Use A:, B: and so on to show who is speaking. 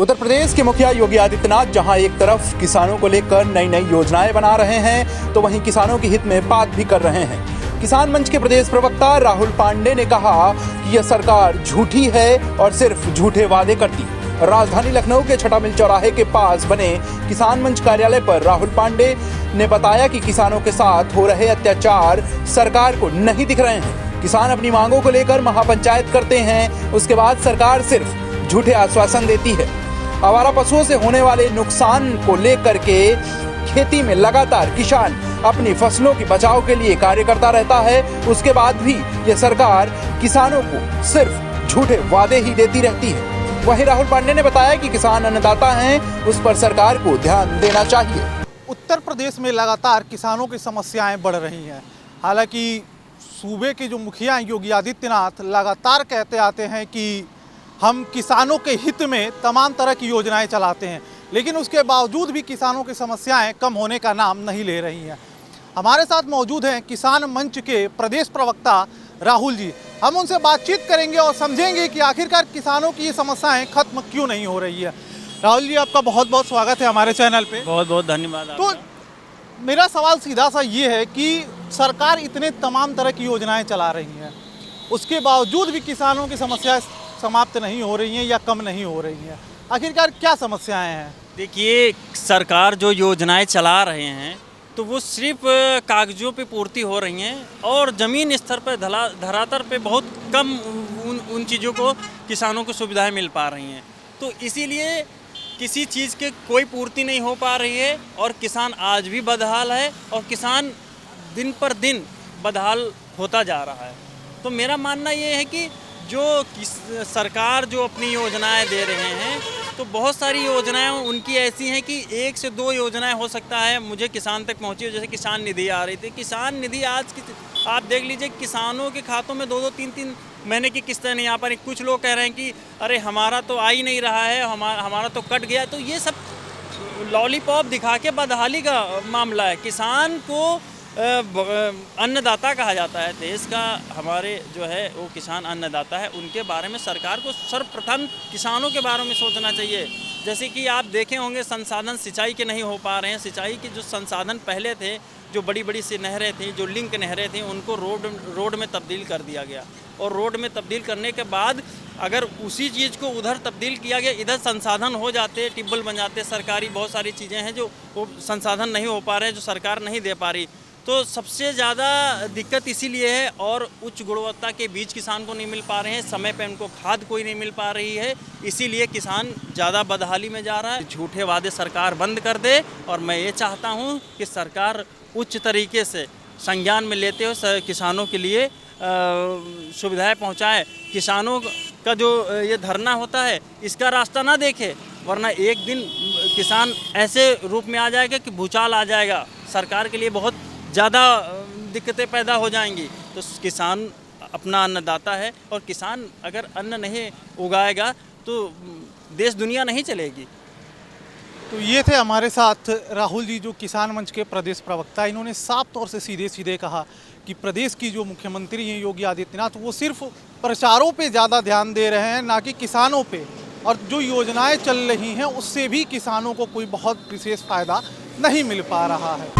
A: उत्तर प्रदेश के मुखिया योगी आदित्यनाथ जहां एक तरफ किसानों को लेकर नई नई योजनाएं बना रहे हैं तो वहीं किसानों के हित में बात भी कर रहे हैं। किसान मंच के प्रदेश प्रवक्ता राहुल पांडे ने कहा कि यह सरकार झूठी है और सिर्फ झूठे वादे करती है। राजधानी लखनऊ के छठा मिल चौराहे के पास बने किसान मंच कार्यालय पर राहुल पांडे ने बताया कि किसानों के साथ हो रहे अत्याचार सरकार को नहीं दिख रहे हैं। किसान अपनी मांगों को लेकर महापंचायत करते हैं, उसके बाद सरकार सिर्फ झूठे आश्वासन देती है। आवारा पशुओं से होने वाले नुकसान को लेकर के खेती में लगातार किसान अपनी फसलों की बचाव के लिए कार्य करता रहता है, उसके बाद भी यह सरकार किसानों को सिर्फ झूठे वादे ही देती रहती है। वहीं राहुल पांडे ने बताया कि किसान अन्नदाता हैं, उस पर सरकार को ध्यान देना चाहिए।
B: उत्तर प्रदेश में लगातार किसानों की समस्याएं बढ़ रही हैं। हालांकि सूबे के जो मुखिया योगी आदित्यनाथ लगातार कहते आते हैं कि हम किसानों के हित में तमाम तरह की योजनाएं चलाते हैं, लेकिन उसके बावजूद भी किसानों की समस्याएं कम होने का नाम नहीं ले रही हैं। हमारे साथ मौजूद हैं किसान मंच के प्रदेश प्रवक्ता राहुल जी। हम उनसे बातचीत करेंगे और समझेंगे कि आखिरकार किसानों की ये समस्याएं खत्म क्यों नहीं हो रही है। राहुल जी, आपका बहुत बहुत स्वागत है हमारे चैनल पे।
C: बहुत बहुत धन्यवाद।
B: तो मेरा सवाल सीधा सा ये है कि सरकार इतने तमाम तरह की योजनाएं चला रही है, उसके बावजूद भी किसानों की समस्याएं समाप्त नहीं हो रही हैं या कम नहीं हो रही हैं। आखिरकार क्या समस्याएं हैं?
C: देखिए, सरकार जो योजनाएं चला रहे हैं तो वो सिर्फ कागजों पे पूर्ति हो रही हैं और ज़मीन स्तर पर धरातल पे बहुत कम उन चीज़ों को किसानों को सुविधाएं मिल पा रही हैं। तो इसीलिए किसी चीज़ के कोई पूर्ति नहीं हो पा रही है और किसान आज भी बदहाल है और किसान दिन पर दिन बदहाल होता जा रहा है। तो मेरा मानना ये है कि जो सरकार जो अपनी योजनाएं दे रहे हैं तो बहुत सारी योजनाएं उनकी ऐसी हैं कि 1 से 2 योजनाएं हो सकता है मुझे किसान तक पहुंची हो। जैसे किसान निधि आ रही थी, किसान निधि आज की आप देख लीजिए किसानों के खातों में 2-2, 3-3 महीने की किस्तें नहीं आ पा रही। कुछ लोग कह रहे हैं कि अरे हमारा तो आ ही नहीं रहा है, हमारा तो कट गया। तो ये सब लॉलीपॉप दिखा के बदहाली का मामला है। किसान को अन्नदाता कहा जाता है देश का, हमारे जो है वो किसान अन्नदाता है। उनके बारे में सरकार को सर्वप्रथम किसानों के बारे में सोचना चाहिए। जैसे कि आप देखे होंगे संसाधन सिंचाई के नहीं हो पा रहे हैं। सिंचाई के जो संसाधन पहले थे, जो बड़ी बड़ी सी नहरें थी, जो लिंक नहरें थी, उनको रोड में तब्दील कर दिया गया। और रोड में तब्दील करने के बाद अगर उसी चीज़ को उधर तब्दील किया गया, इधर संसाधन हो जाते, टिब्बल बन जाते, सरकारी बहुत सारी चीज़ें हैं जो वो संसाधन नहीं हो पा रहे हैं, जो सरकार नहीं दे पा रही। तो सबसे ज़्यादा दिक्कत इसीलिए है और उच्च गुणवत्ता के बीज किसान को नहीं मिल पा रहे हैं, समय पे उनको खाद कोई नहीं मिल पा रही है, इसीलिए किसान ज़्यादा बदहाली में जा रहा है। झूठे वादे सरकार बंद कर दे और मैं ये चाहता हूँ कि सरकार उच्च तरीके से संज्ञान में लेते हुए किसानों के लिए सुविधाएं पहुँचाए। किसानों का जो ये धरना होता है इसका रास्ता ना देखे, वरना एक दिन किसान ऐसे रूप में आ जाएगा कि भूचाल आ जाएगा, सरकार के लिए बहुत ज़्यादा दिक्कतें पैदा हो जाएंगी। तो किसान अपना अन्नदाता है और किसान अगर अन्न नहीं उगाएगा तो देश दुनिया नहीं चलेगी।
B: तो ये थे हमारे साथ राहुल जी, जो किसान मंच के प्रदेश प्रवक्ता। इन्होंने साफ तौर से सीधे सीधे कहा कि प्रदेश की जो मुख्यमंत्री हैं योगी आदित्यनाथ, वो सिर्फ प्रचारों पे ज़्यादा ध्यान दे रहे हैं, ना कि किसानों पे। और जो योजनाएं चल रही हैं उससे भी किसानों को कोई बहुत विशेष फ़ायदा नहीं मिल पा रहा है।